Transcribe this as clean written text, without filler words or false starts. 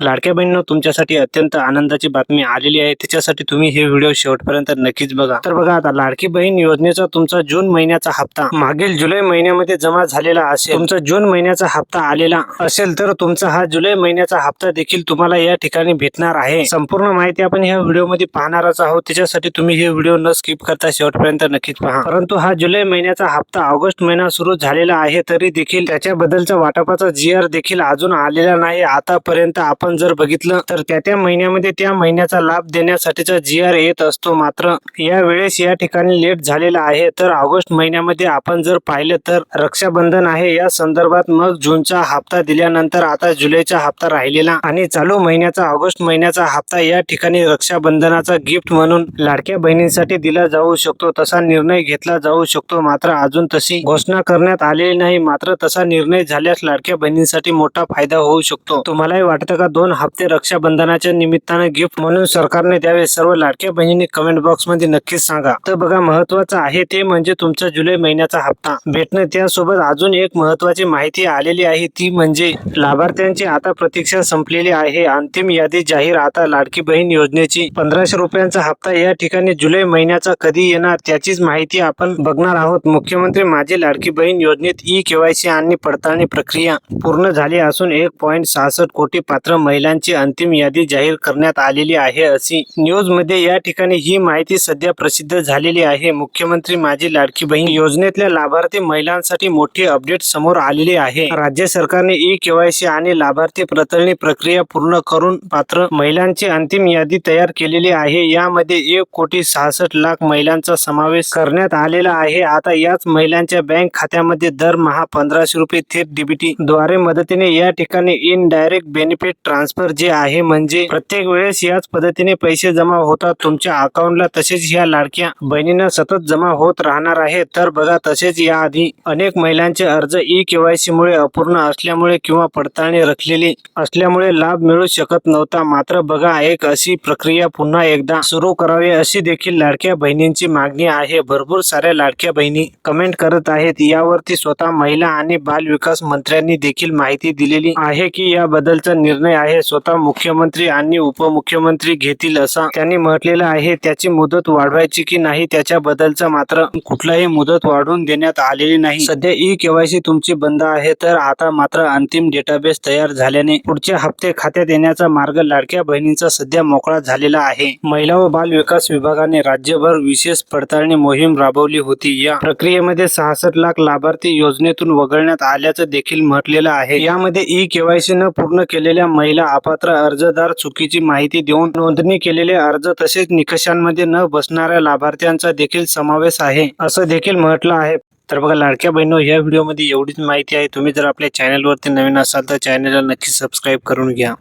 लाडक्या बहिणींनो, तुमच्यासाठी अत्यंत आनंदाची बातमी आलेली आहे। त्याच्यासाठी तुम्ही हे व्हिडिओ शेवटपर्यंत नक्कीच बघा। तर बघा, आता लाडकी बहीण योजनेचा तुमचा जून महिन्याचा हप्ता मागील जुलै महिन्यामध्ये जमा झालेला असेल, तुमचा जून महिन्याचा हप्ता आलेला असेल तर तुमचा हा जुलै महिन्याचा हप्ता देखील तुम्हाला या ठिकाणी भेटणार आहे। संपूर्ण माहिती आपण या व्हिडिओमध्ये पाहणारच आहोत। त्याच्यासाठी तुम्ही हे व्हिडिओ न स्किप करता शेवटपर्यंत नक्कीच पहा। परंतु हा जुलै महिन्याचा हप्ता ऑगस्ट महिना सुरू झालेला आहे, तरी देखील त्याच्याबद्दलचा वाटपाचा GR देखील अजून आलेला नाही। आतापर्यंत आपण जर बघितलं तर त्या महिन्यामध्ये त्या महिन्याचा लाभ देण्यासाठीचा GR येत असतो, मात्र या वेळेस या ठिकाणी लेट झालेला आहे। तर ऑगस्ट महिन्यामध्ये आपण जर पाहिलं तर रक्षाबंधन आहे, या संदर्भात मग जूनचा हप्ता दिल्यानंतर आता जुलैचा हप्ता राहिलेला आणि चालू महिन्याचा ऑगस्ट महिन्याचा हप्ता या ठिकाणी रक्षाबंधनाचा गिफ्ट म्हणून लाडक्या बहिणींसाठी दिला जाऊ शकतो, तसा निर्णय घेतला जाऊ शकतो। मात्र अजून तशी घोषणा करण्यात आलेली नाही। मात्र तसा निर्णय झाल्यास लाडक्या बहिणींसाठी मोठा फायदा होऊ शकतो। तुम्हालाही वाटतं का 2 हप्ते रक्षाबंधनाच्या निमित्ताने गिफ्ट म्हणून सरकारने द्यावे? सर्व लाडक्या बहिणींनी कमेंट बॉक्स मध्ये नक्कीच सांगा। तर बघा, महत्वाचं आहे ते म्हणजे तुमचा जुलै महिन्याचा हप्ता भेटणं। त्यासोबत अजून एक महत्वाची माहिती आलेली आहे, ती म्हणजे लाभार्थ्यांची आता प्रतीक्षा संपलेली आहे। अंतिम यादी जाहीर। आता लाडकी बहीण योजनेची 1500 रुपयांचा हप्ता या ठिकाणी जुलै महिन्याचा कधी येणार त्याचीच माहिती आपण बघणार आहोत। मुख्यमंत्री माझी लाडकी बहीण योजनेत KYC आणि पडताळणी प्रक्रिया पूर्ण झाली असून 1.66 कोटी पात्र महिलांची अंतिम यादी जाहीर करण्यात आलेली आहे, अशी न्यूज मध्ये या ठिकाणी ही माहिती सध्या प्रसिद्ध झालेली आहे। मुख्यमंत्री माझी लाडकी बहीण योजनेतल्या लाभार्थी महिलांसाठी मोठी अपडेट समोर आलेली आहे। राज्य सरकारने KYC आणि लाभार्थी पडताळणी प्रक्रिया पूर्ण करून पात्र महिलांची अंतिम यादी तयार केलेली आहे। यामध्ये 1,66,00,000 महिलांचा समावेश करण्यात आलेला आहे। आता याच महिलांच्या बँक खात्यामध्ये दरमहा 1500 रुपये थेट DBT द्वारे मदतीने या ठिकाणी इनडायरेक्ट बेनिफिट ट्रान्सफर जे आहे, म्हणजे प्रत्येक वेळेस याच पद्धतीने पैसे जमा होतात तुमच्या अकाउंटला, तसेच ह्या लाडक्या बहिणींना सतत जमा होत राहणार आहे। तर बघा, तसेच याआधी अनेक महिलांचे अर्ज KYC मुळे अपूर्ण असल्यामुळे किंवा पडताळणी रखलेली असल्यामुळे लाभ मिळू शकत नव्हता। मात्र बघा, एक अशी प्रक्रिया पुन्हा एकदा सुरू करावी अशी देखील लाडक्या बहिणींची मागणी आहे। भरपूर साऱ्या लाडक्या बहिणी कमेंट करत आहेत। यावरती स्वतः महिला आणि बाल विकास मंत्र्यांनी देखील माहिती दिलेली आहे की याबद्दलचा निर्णय आहे स्वतः मुख्यमंत्री आणि उपमुख्यमंत्री घेतील, असा त्यांनी म्हटलेलं आहे। त्याची मुदत वाढवायची की नाही त्याच्याबद्दलचा मात्र कुठलाही मुदत वाढवून देण्यात आलेली नाही। सध्या KYC तुमची बंद आहे, तर आता मात्र अंतिम डेटाबेस तयार झाल्याने पुढचे हप्ते खात्यात येण्याचा मार्ग लाडक्या बहिणींचा सध्या मोकळा झालेला आहे। महिला व बाल विकास विभागाने राज्यभर विशेष पडताळणी मोहीम राबवली होती। या प्रक्रियेमध्ये 66 लाख लाभार्थी योजनेतून वगळण्यात आल्याचं देखील म्हटलेलं आहे। यामध्ये KYC न पूर्ण केलेल्या महिला, अपात्र अर्जदार, चुकीची माहिती देऊन नोंदणी केलेले अर्ज तसेच निकषांमध्ये न बसणाऱ्या लाभार्थ्यांचा देखील समावेश आहे, असं देखील म्हटलं आहे। तर बघा लाडक्या बहिणींनो, या व्हिडिओमध्ये एवढीच माहिती आहे। तुम्ही जर आपल्या चॅनलवरती नवीन असाल तर चॅनलला नक्की सबस्क्राईब करून घ्या।